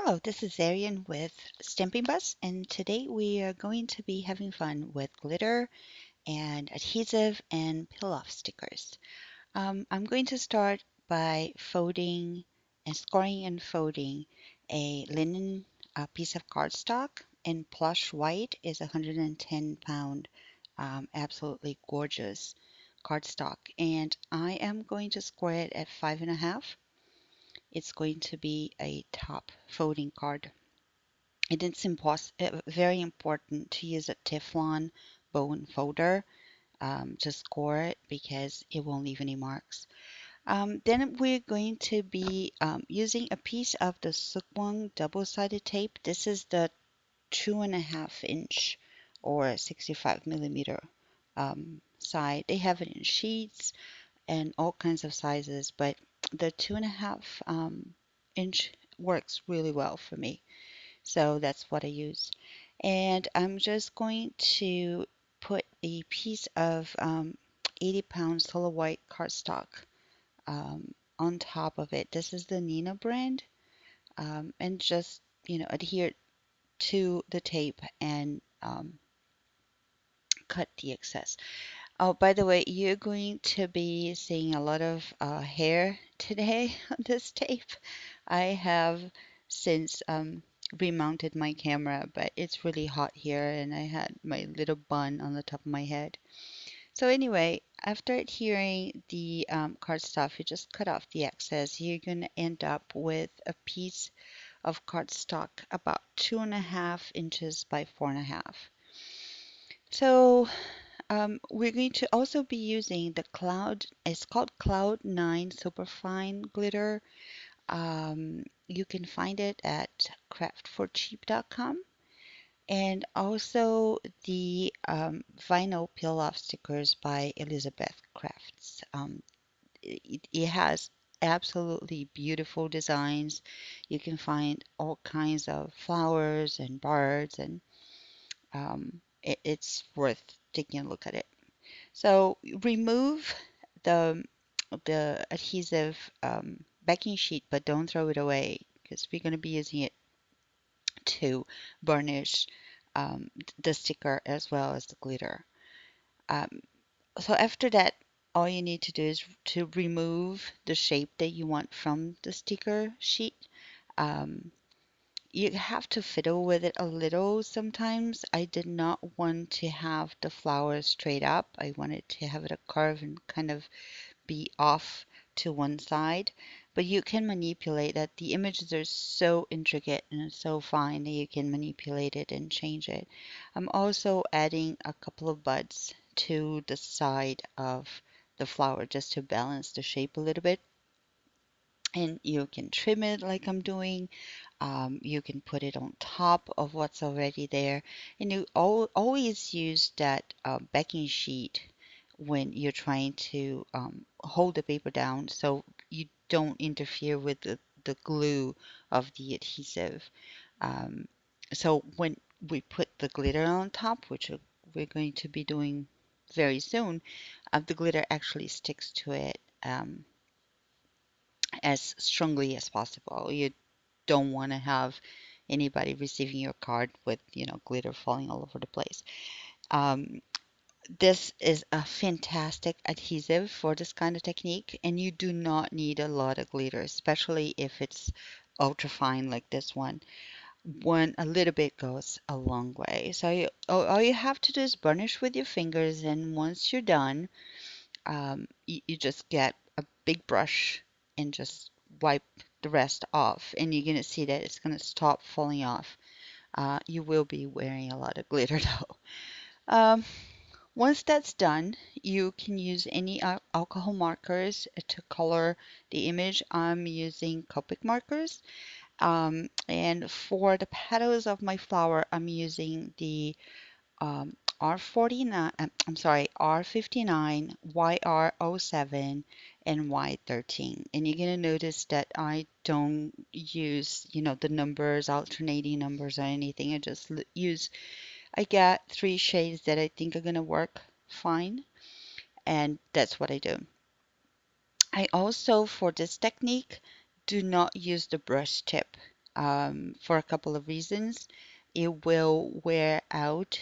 Hello, this is Arian with Stamping Bus, and today we are going to be having fun with glitter and adhesive and peel-off stickers. I'm going to start by folding and scoring and folding a linen piece of cardstock in plush white. Is 110 pound, absolutely gorgeous cardstock, and I am going to score it at 5.5. It's going to be a top folding card. And it's very important to use a Teflon bone folder to score it because it won't leave any marks. Then we're going to be using a piece of the Sukwoong double-sided tape. This is the 2.5 inch or 65 millimeter side. They have it in sheets and all kinds of sizes, but the 2.5 inch works really well for me. So that's what I use. And I'm just going to put a piece of 80 pound solar white cardstock on top of it. This is the Nina brand, and just adhere to the tape and cut the excess. Oh, by the way, you're going to be seeing a lot of hair today on this tape. I have since remounted my camera, but it's really hot here and I had my little bun on the top of my head. So anyway, after adhering the cardstock, you just cut off the excess. You're going to end up with a piece of cardstock about 2.5 inches by 4.5. So we're going to also be using the Cloud, it's called Cloud 9 Superfine Glitter. You can find it at craftforcheap.com, and also the vinyl peel-off stickers by Elizabeth Crafts. It has absolutely beautiful designs. You can find all kinds of flowers and birds, and it's worth taking a look at it. So remove the the adhesive backing sheet, but don't throw it away because we're going to be using it to burnish the sticker as well as the glitter. Um, so after that, all you need to do is to remove the shape that you want from the sticker sheet. Um, you have to fiddle with it a little sometimes. I did not want to have the flower straight up. I wanted to have it a curve and kind of be off to one side, but you can manipulate that. The images are so intricate and so fine that you can manipulate it and change it. I'm also adding a couple of buds to the side of the flower just to balance the shape a little bit. And you can trim it like I'm doing. You can put it on top of what's already there. And you always use that backing sheet when you're trying to hold the paper down so you don't interfere with the glue of the adhesive. Um, so when we put the glitter on top, which we're going to be doing very soon, the glitter actually sticks to it as strongly as possible. You don't want to have anybody receiving your card with, glitter falling all over the place. Um, this is a fantastic adhesive for this kind of technique, and you do not need a lot of glitter, especially if it's ultra fine like this one. A little bit goes a long way. So all you have to do is burnish with your fingers, and once you're done, you just get a big brush and just wipe the rest off, and you're gonna see that it's gonna stop falling off. You will be wearing a lot of glitter though. Um, Once that's done, you can use any alcohol markers to color the image. I'm using Copic markers. And for the petals of my flower, I'm using the R49, I'm sorry, R59, YR07, and Y13. And you're going to notice that I don't use, the numbers, alternating numbers or anything. I just use, I got 3 shades that I think are going to work fine. And that's what I do. I also, for this technique, do not use the brush tip. for a couple of reasons. It will wear out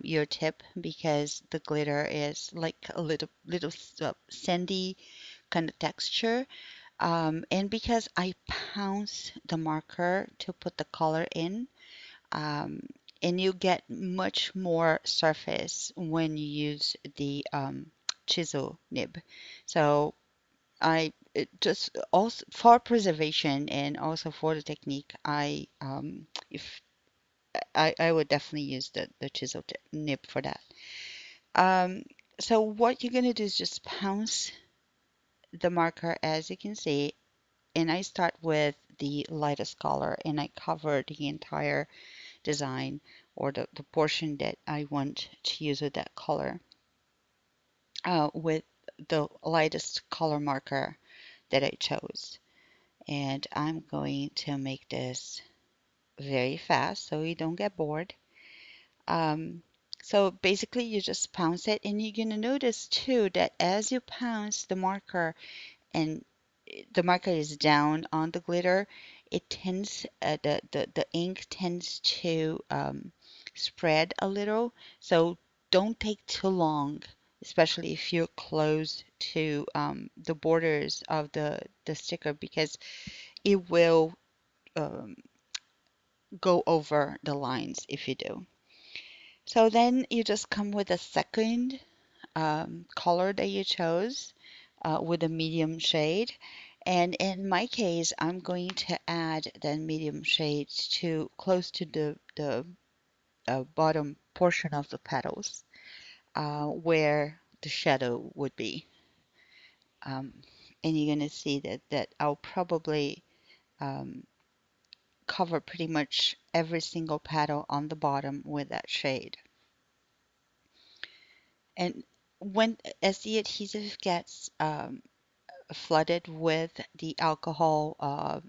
your tip because the glitter is like a little sandy kind of texture. And because I pounce the marker to put the color in, um, and you get much more surface when you use the chisel nib. So I it just also for preservation and also for the technique, if I would definitely use the chisel nib for that. Um, so what you're gonna do is just pounce the marker as you can see, and I start with the lightest color and I cover the entire design or the portion that I want to use with that color with the lightest color marker that I chose. And I'm going to make this very fast so you don't get bored. Um, so basically you just pounce it and you're going to notice too that as you pounce the marker and the marker is down on the glitter, it tends the ink tends to spread a little. So don't take too long, especially if you're close to the borders of the sticker, because it will um, go over the lines if you do. So then you just come with a second color that you chose with a medium shade. And in my case, I'm going to add the medium shade to close to the bottom portion of the petals where the shadow would be. Um, and you're going to see that I'll probably um, cover pretty much every single petal on the bottom with that shade. And when as the adhesive gets flooded with the alcohol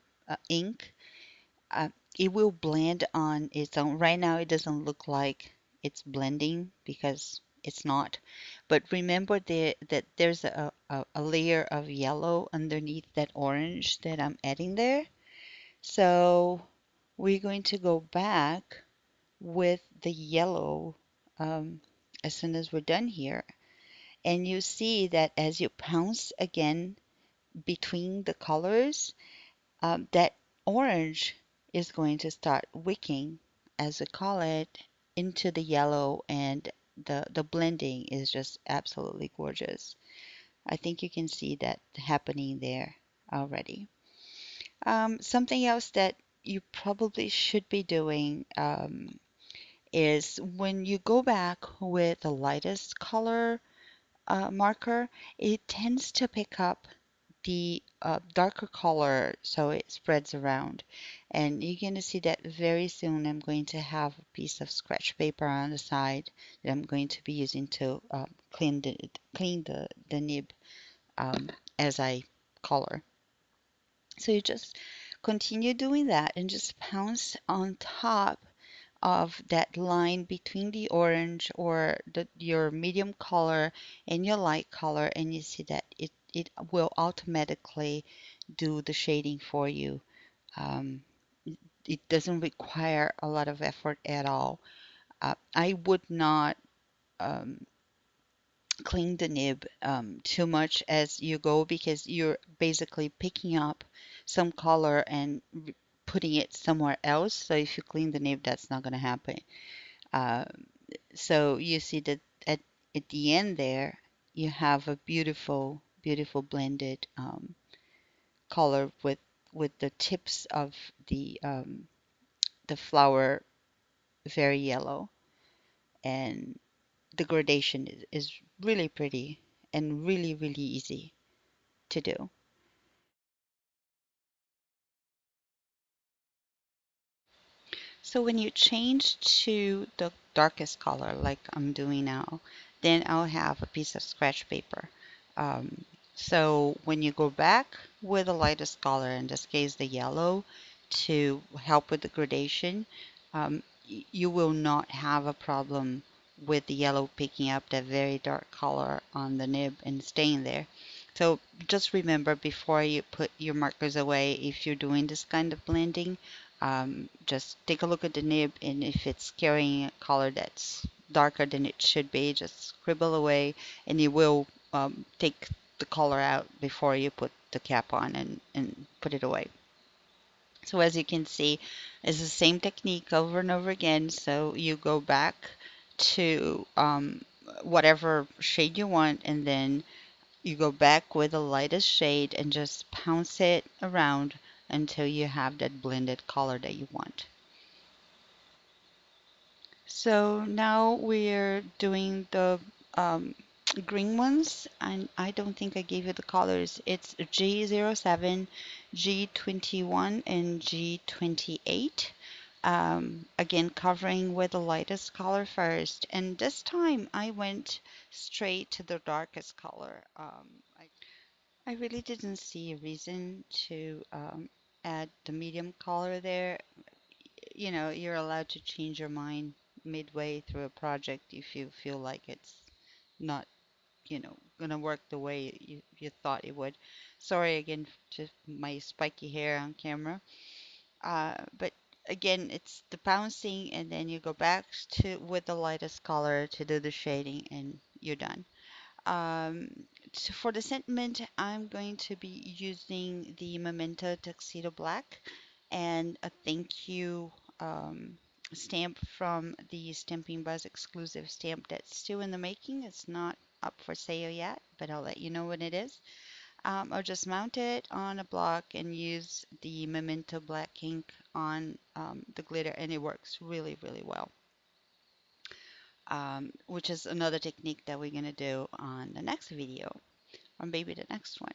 ink, uh, it will blend on its own. Right now, it doesn't look like it's blending because it's not. But remember that there's a layer of yellow underneath that orange that I'm adding there. So we're going to go back with the yellow um, as soon as we're done here. And you see that as you pounce again between the colors, that orange is going to start wicking, as we call it, into the yellow, and the blending is just absolutely gorgeous. I think you can see that happening there already. Something else that you probably should be doing is when you go back with the lightest color marker, it tends to pick up the darker color so it spreads around. And you're going to see that very soon I'm going to have a piece of scratch paper on the side that I'm going to be using to clean the nib um, as I color. So you just continue doing that and just pounce on top of that line between the orange or your medium color and your light color, and you see that it will automatically do the shading for you. Um, it doesn't require a lot of effort at all. I would not um, clean the nib too much as you go because you're basically picking up some color and putting it somewhere else. So if you clean the nib, that's not going to happen. Uh, so you see that at the end there, you have a beautiful, beautiful blended color with the tips of the flower very yellow, and the gradation is really pretty and really, really easy to do. So when you change to the darkest color, like I'm doing now, then I'll have a piece of scratch paper. Um, so when you go back with the lightest color, in this case the yellow, to help with the gradation, you will not have a problem with the yellow picking up that very dark color on the nib and staying there. So just remember before you put your markers away, if you're doing this kind of blending, just take a look at the nib, and if it's carrying a color that's darker than it should be, just scribble away, and you will take the color out before you put the cap on and put it away. So as you can see, it's the same technique over and over again. So you go back to whatever shade you want, and then you go back with the lightest shade and just pounce it around until you have that blended color that you want. So now we're doing the um, green ones, and I don't think I gave you the colors. It's G07, G21, and G28. Again, covering with the lightest color first. And this time I went straight to the darkest color. I really didn't see a reason to add the medium color there. You know, you're allowed to change your mind midway through a project if you feel like it's not, gonna work the way you thought it would. Sorry again to my spiky hair on camera. But again, it's the bouncing, and then you go back to with the lightest color to do the shading, and you're done. Um, so for the sentiment, I'm going to be using the Memento Tuxedo Black and a thank you stamp from the Stamping Buzz exclusive stamp that's still in the making. It's not up for sale yet, but I'll let you know when it is. I'll just mount it on a block and use the Memento Black ink on the glitter, and it works really, really well. Which is another technique that we're going to do on the next video, or maybe the next one.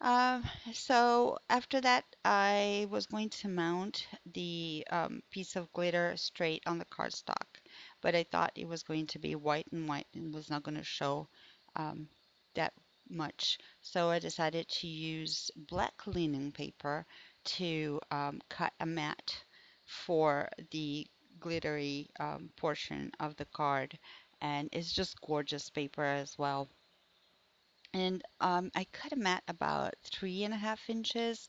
Um, so after that, I was going to mount the piece of glitter straight on the cardstock, but I thought it was going to be white and white and was not going to show um, that much. So I decided to use black linen paper to cut a mat for the glittery portion of the card, and it's just gorgeous paper as well. And I cut a mat about 3.5 inches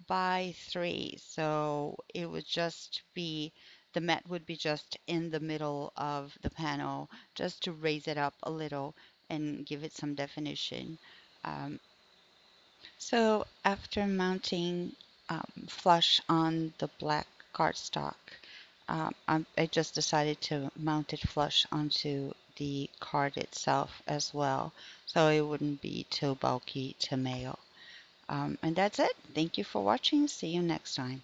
by 3. So it would just be, the mat would be just in the middle of the panel, just to raise it up a little and give it some definition. Um, so after mounting flush on the black cardstock, I just decided to mount it flush onto the card itself as well, so it wouldn't be too bulky to mail. And that's it. Thank you for watching. See you next time.